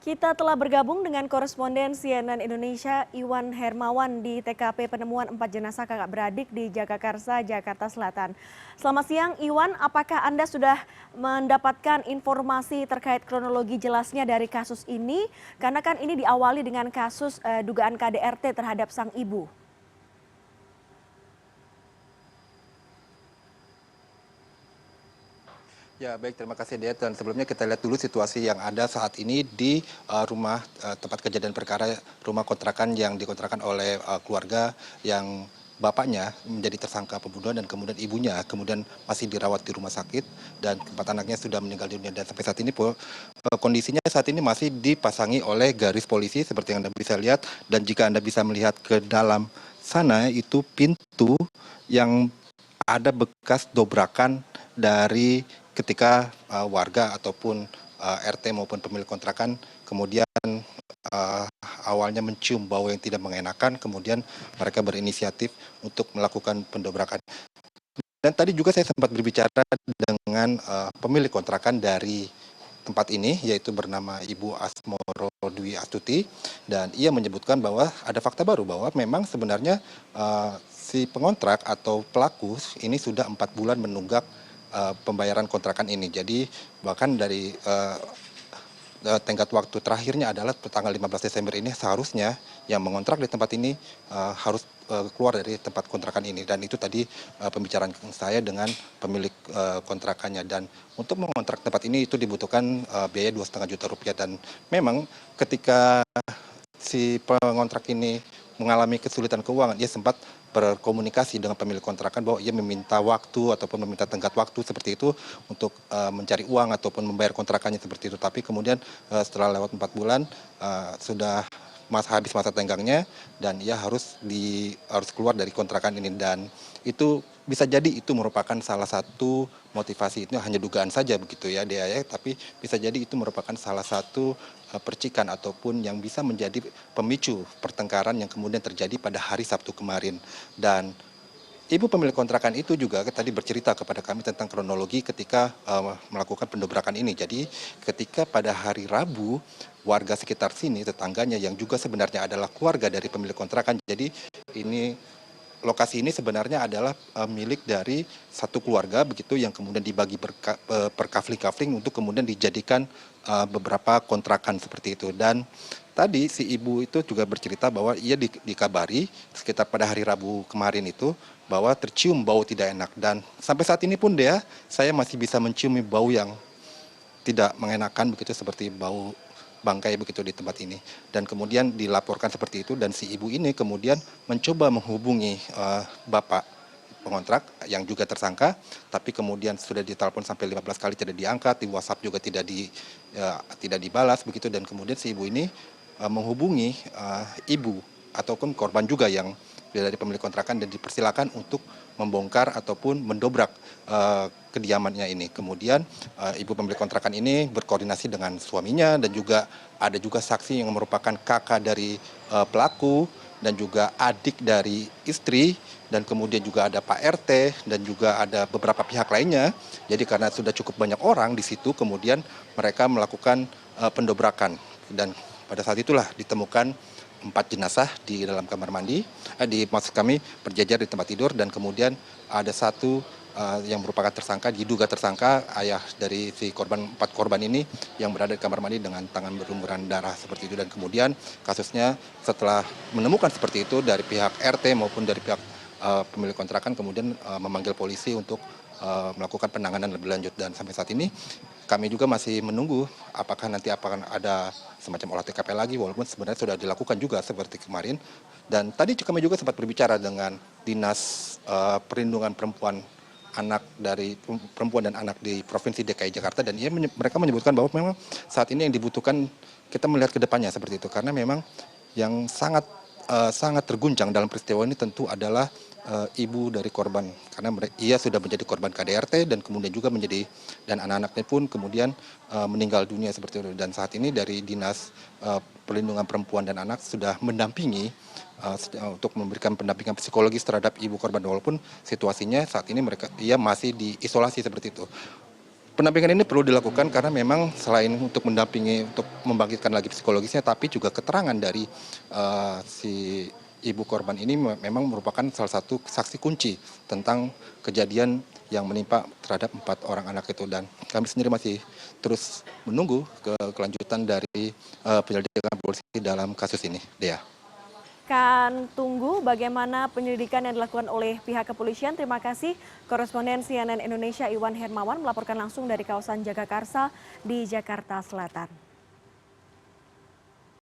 Kita telah bergabung dengan koresponden CNN Indonesia Iwan Hermawan di TKP penemuan 4 jenazah kakak beradik di Jagakarsa, Jakarta Selatan. Selamat siang Iwan, apakah Anda sudah mendapatkan informasi terkait kronologi jelasnya dari kasus ini? Karena kan ini diawali dengan kasus dugaan KDRT terhadap sang ibu. Ya, baik, terima kasih Dea. Dan sebelumnya kita lihat dulu situasi yang ada saat ini di rumah tempat kejadian perkara, rumah kontrakan yang dikontrakan oleh keluarga yang bapaknya menjadi tersangka pembunuhan dan kemudian ibunya kemudian masih dirawat di rumah sakit dan keempat anaknya sudah meninggal dunia. Dan sampai saat ini kondisinya saat ini masih dipasangi oleh garis polisi seperti yang Anda bisa lihat, dan jika Anda bisa melihat ke dalam sana itu pintu yang ada bekas dobrakan dari ketika warga ataupun RT maupun pemilik kontrakan kemudian awalnya mencium bau yang tidak mengenakan, kemudian mereka berinisiatif untuk melakukan pendobrakan. Dan tadi juga saya sempat berbicara dengan pemilik kontrakan dari tempat ini, yaitu bernama Ibu Asmoro Dwi Astuti, dan ia menyebutkan bahwa ada fakta baru bahwa memang sebenarnya si pengontrak atau pelaku ini sudah 4 bulan menunggak pembayaran kontrakan ini. Jadi bahkan dari tenggat waktu terakhirnya adalah tanggal 15 Desember ini seharusnya yang mengontrak di tempat ini harus keluar dari tempat kontrakan ini, dan itu tadi pembicaraan saya dengan pemilik kontrakannya. Dan untuk mengontrak tempat ini itu dibutuhkan biaya 2,5 juta rupiah, dan memang ketika si pengontrak ini mengalami kesulitan keuangan, ia sempat berkomunikasi dengan pemilik kontrakan bahwa ia meminta waktu ataupun meminta tenggat waktu seperti itu untuk mencari uang ataupun membayar kontrakannya seperti itu. Tapi kemudian setelah lewat 4 bulan sudah habis masa tenggangnya dan ia harus keluar dari kontrakan ini, dan itu bisa jadi itu merupakan salah satu motivasi. Itu hanya dugaan saja begitu ya Dea ya, tapi bisa jadi itu merupakan salah satu percikan ataupun yang bisa menjadi pemicu pertengkaran yang kemudian terjadi pada hari Sabtu kemarin. Dan ibu pemilik kontrakan itu juga tadi bercerita kepada kami tentang kronologi ketika melakukan pendobrakan ini. Jadi ketika pada hari Rabu, warga sekitar sini, tetangganya yang juga sebenarnya adalah keluarga dari pemilik kontrakan. Jadi lokasi ini sebenarnya adalah milik dari satu keluarga begitu, yang kemudian dibagi per kafling-kafling untuk kemudian dijadikan beberapa kontrakan seperti itu. Dan tadi si ibu itu juga bercerita bahwa ia dikabari sekitar pada hari Rabu kemarin itu bahwa tercium bau tidak enak, dan sampai saat ini pun saya masih bisa mencium bau yang tidak mengenakan begitu, seperti bau bangkai begitu di tempat ini. Dan kemudian dilaporkan seperti itu, dan si ibu ini kemudian mencoba menghubungi bapak pengontrak yang juga tersangka, tapi kemudian sudah ditelepon sampai 15 kali tidak diangkat, di WhatsApp juga tidak dibalas begitu. Dan kemudian si ibu ini menghubungi ibu ataupun korban juga yang dari pemilik kontrakan, dan dipersilakan untuk membongkar ataupun mendobrak kediamannya ini. Kemudian ibu pemilik kontrakan ini berkoordinasi dengan suaminya, dan juga ada juga saksi yang merupakan kakak dari pelaku dan juga adik dari istri, dan kemudian juga ada Pak RT dan juga ada beberapa pihak lainnya. Jadi karena sudah cukup banyak orang di situ, kemudian mereka melakukan pendobrakan, dan pada saat itulah ditemukan 4 jenazah di dalam kamar mandi, maksud kami berjajar di tempat tidur, dan kemudian ada satu yang merupakan tersangka, diduga tersangka, ayah dari si korban, 4 korban ini yang berada di kamar mandi dengan tangan berlumuran darah seperti itu. Dan kemudian kasusnya setelah menemukan seperti itu dari pihak RT maupun dari pihak pemilik kontrakan, kemudian memanggil polisi untuk melakukan penanganan lebih lanjut. Dan sampai saat ini kami juga masih menunggu apakah nanti akan ada semacam olah TKP lagi, walaupun sebenarnya sudah dilakukan juga seperti kemarin. Dan tadi kami juga sempat berbicara dengan Dinas Perlindungan Perempuan dan Anak di Provinsi DKI Jakarta, dan mereka menyebutkan bahwa memang saat ini yang dibutuhkan kita melihat ke depannya seperti itu, karena memang yang sangat terguncang dalam peristiwa ini tentu adalah ibu dari korban, karena ia sudah menjadi korban KDRT, dan kemudian juga dan anak-anaknya pun kemudian meninggal dunia seperti itu. Dan saat ini dari Dinas Perlindungan Perempuan dan Anak sudah mendampingi untuk memberikan pendampingan psikologis terhadap ibu korban, walaupun situasinya saat ini ia masih diisolasi seperti itu. Pendampingan ini perlu dilakukan karena memang selain untuk mendampingi, untuk membangkitkan lagi psikologisnya, tapi juga keterangan dari si ibu korban ini memang merupakan salah satu saksi kunci tentang kejadian yang menimpa terhadap 4 orang anak itu. Dan kami sendiri masih terus menunggu kelanjutan dari penyelidikan polisi dalam kasus ini. Dea. Akan tunggu bagaimana penyelidikan yang dilakukan oleh pihak kepolisian. Terima kasih koresponden CNN Indonesia Iwan Hermawan melaporkan langsung dari kawasan Jagakarsa di Jakarta Selatan.